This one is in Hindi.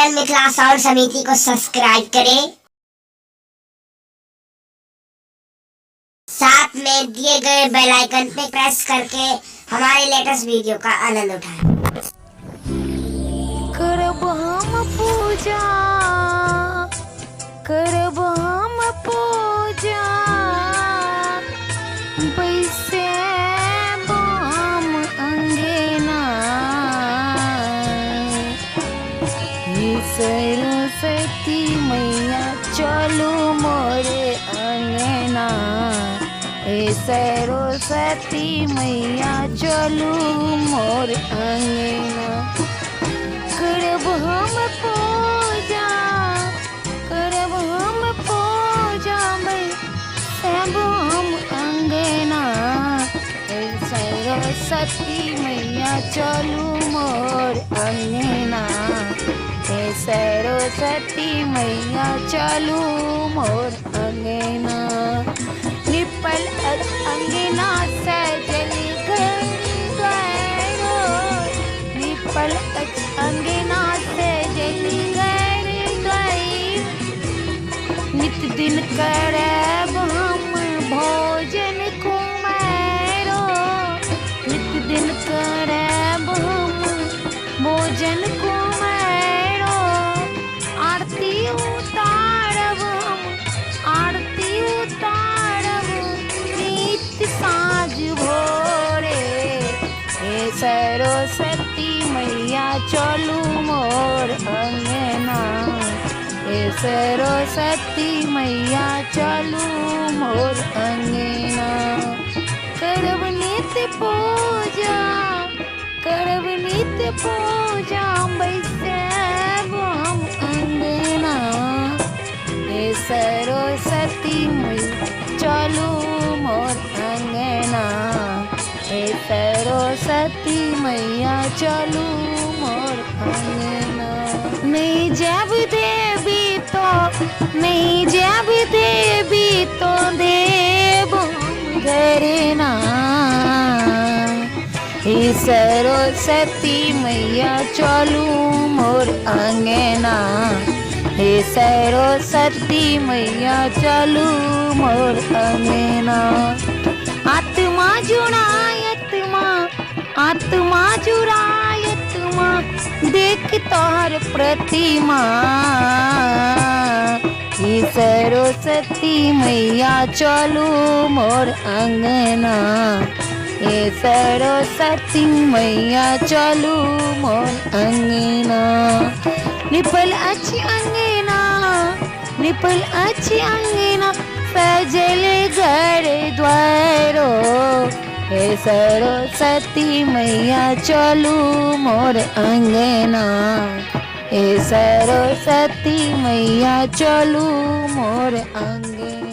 चैनल मिथिला साउंड समिति को सब्सक्राइब करें, साथ में दिए गए बेल आइकन पे प्रेस करके हमारे लेटेस्ट वीडियो का आनंद उठाएं। करब हम पूजा, करब हम पूजा, बैसे बाम अंगना, सरस्वती मैया चलू मोरे अंगना, सरस्वती मैया चलू मोर अंगना। करब हम पूजा, करब हम पूजा, सब हम अंगना, सरस्वती मैया चलू मोर अंगना, सरस्वती मैया चलू मोर अंगना। निपल अंगना सजल गैरो, निपल अंगना सजल गई, नित दिन करब हम भोजन कुमारो, नित दिन करब हम भोजन कुमारो, आरती उतारब हम, आरती उतारब नित साँझ भोरे, सरस्वती मैया चलू मोर अंगना, सरस्वती मैया चलू मोर अंगना। करब नित्य पूजा, करब नित्य पूजा, बैसब हम अंगना, सरस्वती मैया चलू मोर अंगना, सरस्वती मैया चलू मोर अंगना। नहीं जब देवी तो, नहीं जब देवी तो देव घरना, सरस्वती मैया चलू मोर अंगना, सरस्वती मैया चलू मोर अंगना। आत्मा जुड़ायत्मा, आत्मा जुड़ायत्मा, देख तोहर प्रतिमा, सरस्वती मैया चलू मोर अंगना, सरस्वती मैया चलू मोर अंगना। निपल अच्छी अंगना, निपल अच्छी अंगना, सजल घर द्वारो, सरस्वती मैया चलू मोर अंगना, सरस्वती मैया चलू मोर अंगना।